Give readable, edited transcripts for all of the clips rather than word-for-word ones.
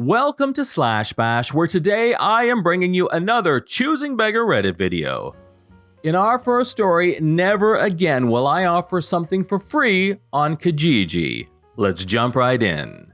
Welcome to Slash Bash, where today I am bringing you another Choosing Beggar Reddit video. In our first story, never again will I offer something for free on Kijiji. Let's jump right in.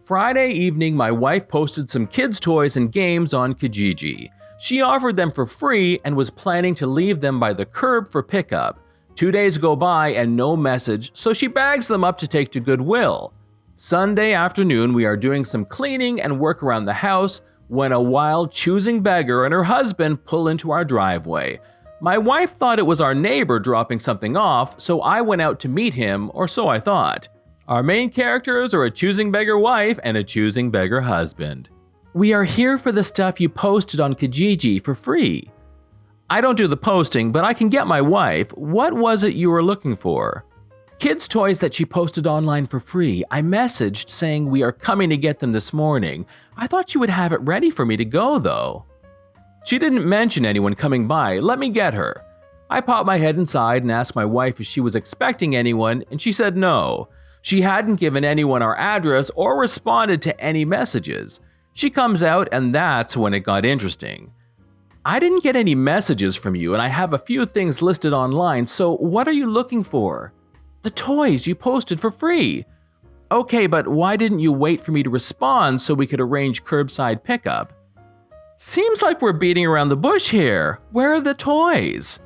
Friday evening, my wife posted some kids' toys and games on Kijiji. She offered them for free and was planning to leave them by the curb for pickup. 2 days go by and no message, so she bags them up to take to Goodwill. Sunday afternoon, we are doing some cleaning and work around the house when a wild choosing beggar and her husband pull into our driveway. My wife thought it was our neighbor dropping something off, so I went out to meet him, or so I thought. Our main characters are a choosing beggar wife and a choosing beggar husband. We are here for the stuff you posted on Kijiji for free. I don't do the posting, but I can get my wife. What was it you were looking for? Kids' toys that she posted online for free. I messaged saying we are coming to get them this morning. I thought you would have it ready for me to go though. She didn't mention anyone coming by. Let me get her. I popped my head inside and asked my wife if she was expecting anyone, and she said no. She hadn't given anyone our address or responded to any messages. She comes out and that's when it got interesting. I didn't get any messages from you and I have a few things listed online, so what are you looking for? The toys you posted for free. Okay, but why didn't you wait for me to respond so we could arrange curbside pickup? Seems like we're beating around the bush here. Where are the toys?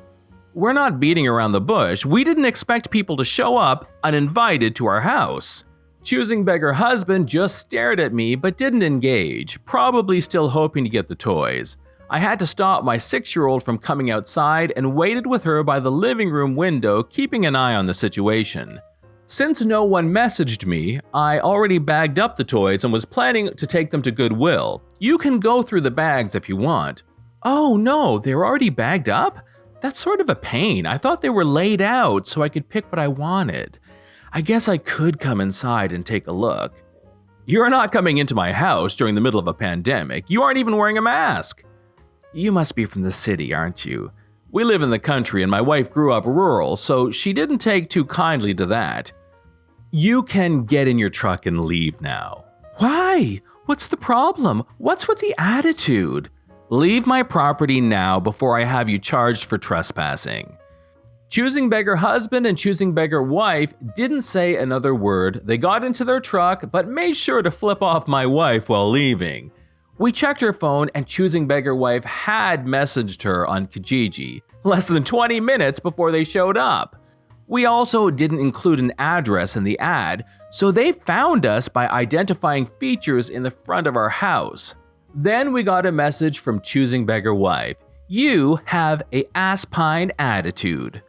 We're not beating around the bush. We didn't expect people to show up uninvited to our house. Choosing beggar husband just stared at me but didn't engage, probably still hoping to get the toys. I had to stop my 6-year-old from coming outside and waited with her by the living room window, keeping an eye on the situation. Since no one messaged me, I already bagged up the toys and was planning to take them to Goodwill. You can go through the bags if you want. Oh no, they're already bagged up? That's sort of a pain. I thought they were laid out so I could pick what I wanted. I guess I could come inside and take a look. You're not coming into my house during the middle of a pandemic. You aren't even wearing a mask. You must be from the city, aren't you? We live in the country and my wife grew up rural, so she didn't take too kindly to that. You can get in your truck and leave now. Why? What's the problem? What's with the attitude? Leave my property now before I have you charged for trespassing. Choosing beggar husband and choosing beggar wife didn't say another word. They got into their truck but made sure to flip off my wife while leaving. We checked her phone and choosing beggar wife had messaged her on Kijiji less than 20 minutes before they showed up. We also didn't include an address in the ad, so they found us by identifying features in the front of our house. Then we got a message from choosing beggar wife. You have a aspine attitude.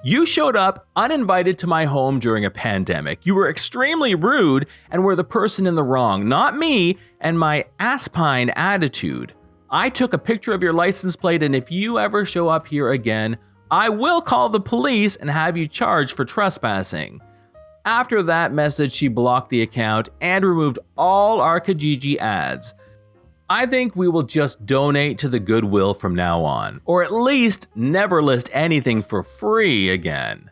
You showed up uninvited to my home during a pandemic. You were extremely rude and were the person in the wrong, not me and my aspine attitude. I took a picture of your license plate, and if you ever show up here again, I will call the police and have you charged for trespassing. After that message, she blocked the account and removed all our Kijiji ads. I think we will just donate to the Goodwill from now on, or at least never list anything for free again.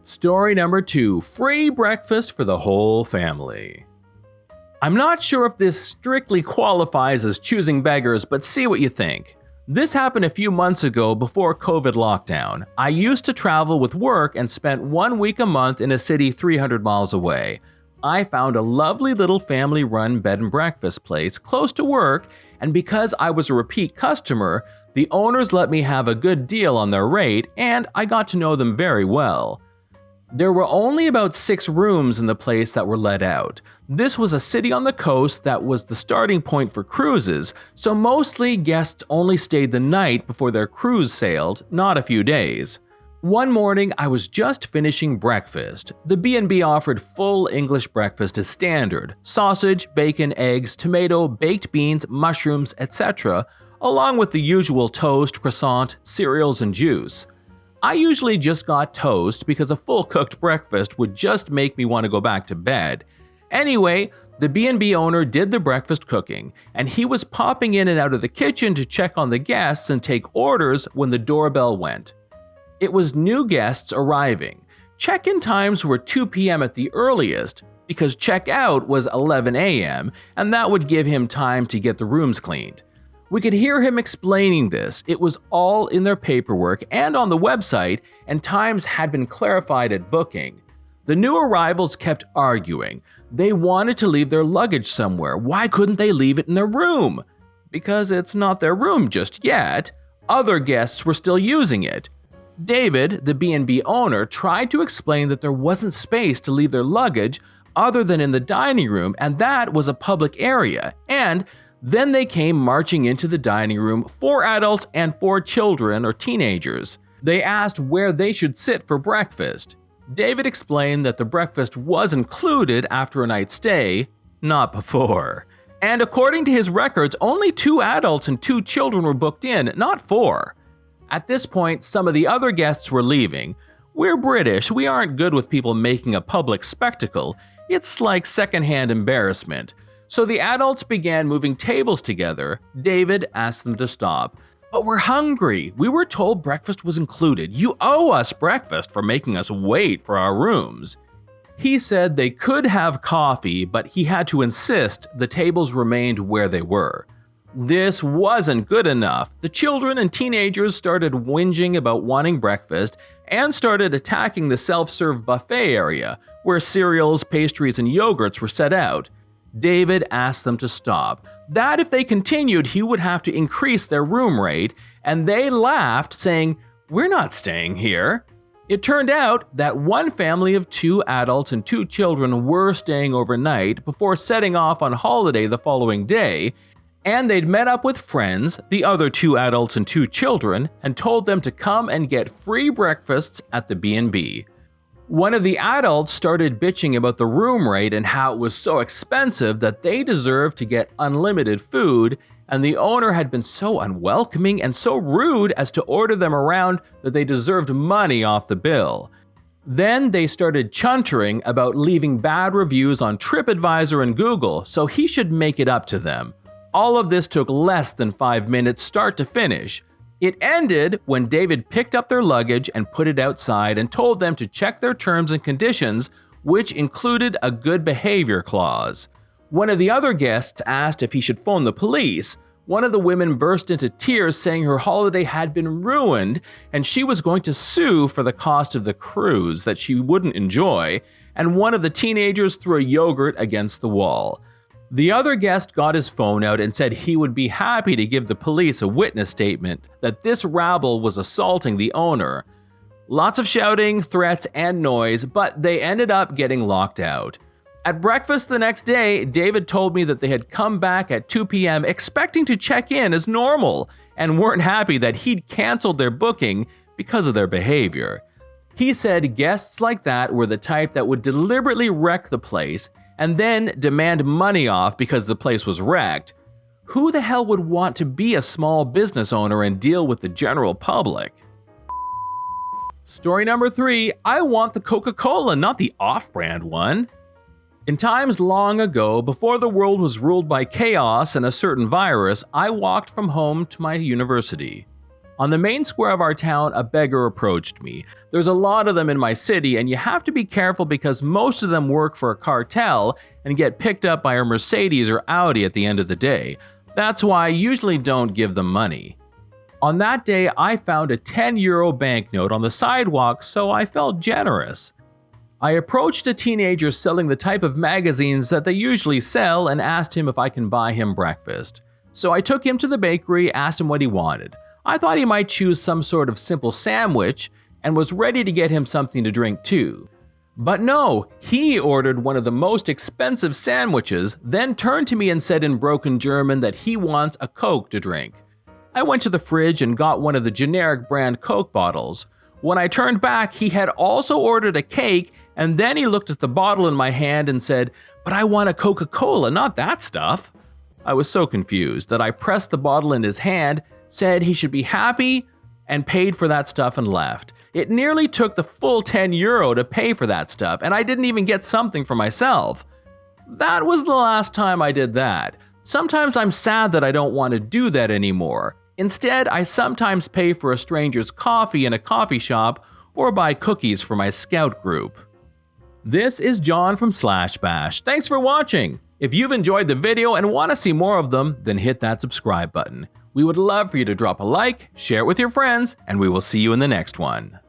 Story number 2, free breakfast for the whole family. I'm not sure if this strictly qualifies as choosing beggars, but see what you think. This happened a few months ago before COVID lockdown. I used to travel with work and spent 1 week a month in a city 300 miles away. I found a lovely little family-run bed and breakfast place close to work, and because I was a repeat customer, the owners let me have a good deal on their rate, and I got to know them very well. There were only about 6 rooms in the place that were let out. This was a city on the coast that was the starting point for cruises, so mostly guests only stayed the night before their cruise sailed, not a few days. One morning, I was just finishing breakfast. The B&B offered full English breakfast as standard: sausage, bacon, eggs, tomato, baked beans, mushrooms, etc., along with the usual toast, croissant, cereals, and juice. I usually just got toast because a full cooked breakfast would just make me want to go back to bed. Anyway, the B&B owner did the breakfast cooking, and he was popping in and out of the kitchen to check on the guests and take orders when the doorbell went. It was new guests arriving. Check-in times were 2 p.m. at the earliest. because checkout was 11 a.m., and that would give him time to get the rooms cleaned. We could hear him explaining this. It was all in their paperwork and on the website, and times had been clarified at booking. The new arrivals kept arguing. They wanted to leave their luggage somewhere. Why couldn't they leave it in their room? Because it's not their room just yet. Other guests were still using it. David, the B&B owner, tried to explain that there wasn't space to leave their luggage other than in the dining room, and that was a public area. And then they came marching into the dining room, 4 adults and 4 children or teenagers. They asked where they should sit for breakfast. David explained that the breakfast was included after a night's stay, not before. And according to his records, only 2 adults and 2 children were booked in, not 4. At this point, some of the other guests were leaving. We're British, we aren't good with people making a public spectacle. It's like secondhand embarrassment. So the adults began moving tables together. David asked them to stop. But we're hungry. We were told breakfast was included. You owe us breakfast for making us wait for our rooms. He said they could have coffee, but he had to insist the tables remained where they were. This wasn't good enough. The children and teenagers started whinging about wanting breakfast and started attacking the self-serve buffet area, where cereals, pastries, and yogurts were set out. David asked them to stop. That if they continued, he would have to increase their room rate, and they laughed, saying, "We're not staying here." It turned out that one family of 2 adults and 2 children were staying overnight before setting off on holiday the following day, and they'd met up with friends, the other 2 adults and 2 children, and told them to come and get free breakfasts at the B&B. One of the adults started bitching about the room rate and how it was so expensive that they deserved to get unlimited food, and the owner had been so unwelcoming and so rude as to order them around that they deserved money off the bill. Then they started chuntering about leaving bad reviews on TripAdvisor and Google, so he should make it up to them. All of this took less than 5 minutes start to finish. It ended when David picked up their luggage and put it outside and told them to check their terms and conditions, which included a good behavior clause. One of the other guests asked if he should phone the police. One of the women burst into tears saying her holiday had been ruined and she was going to sue for the cost of the cruise that she wouldn't enjoy, and one of the teenagers threw a yogurt against the wall. The other guest got his phone out and said he would be happy to give the police a witness statement that this rabble was assaulting the owner. Lots of shouting, threats, and noise, but they ended up getting locked out. At breakfast the next day, David told me that they had come back at 2 p.m. expecting to check in as normal and weren't happy that he'd canceled their booking because of their behavior. He said guests like that were the type that would deliberately wreck the place and then demand money off because the place was wrecked. Who the hell would want to be a small business owner and deal with the general public? Story number 3, I want the Coca-Cola, not the off-brand one. In times long ago, before the world was ruled by chaos and a certain virus, I walked from home to my university. On the main square of our town, a beggar approached me. There's a lot of them in my city, and you have to be careful because most of them work for a cartel and get picked up by a Mercedes or Audi at the end of the day. That's why I usually don't give them money. On that day, I found a 10-euro banknote on the sidewalk, so I felt generous. I approached a teenager selling the type of magazines that they usually sell and asked him if I can buy him breakfast. So I took him to the bakery, asked him what he wanted. I thought he might choose some sort of simple sandwich and was ready to get him something to drink too. But no, he ordered one of the most expensive sandwiches, then turned to me and said in broken German that he wants a Coke to drink. I went to the fridge and got one of the generic brand Coke bottles. When I turned back, he had also ordered a cake, and then he looked at the bottle in my hand and said, "But I want a Coca-Cola, not that stuff." I was so confused that I pressed the bottle in his hand, said he should be happy, and paid for that stuff and left. It nearly took the full 10 euro to pay for that stuff, and I didn't even get something for myself. That was the last time I did that. Sometimes I'm sad that I don't want to do that anymore. Instead, I sometimes pay for a stranger's coffee in a coffee shop or buy cookies for my scout group. This is John from Slash Bash. Thanks for watching. If you've enjoyed the video and want to see more of them, then hit that subscribe button. We would love for you to drop a like, share it with your friends, and we will see you in the next one.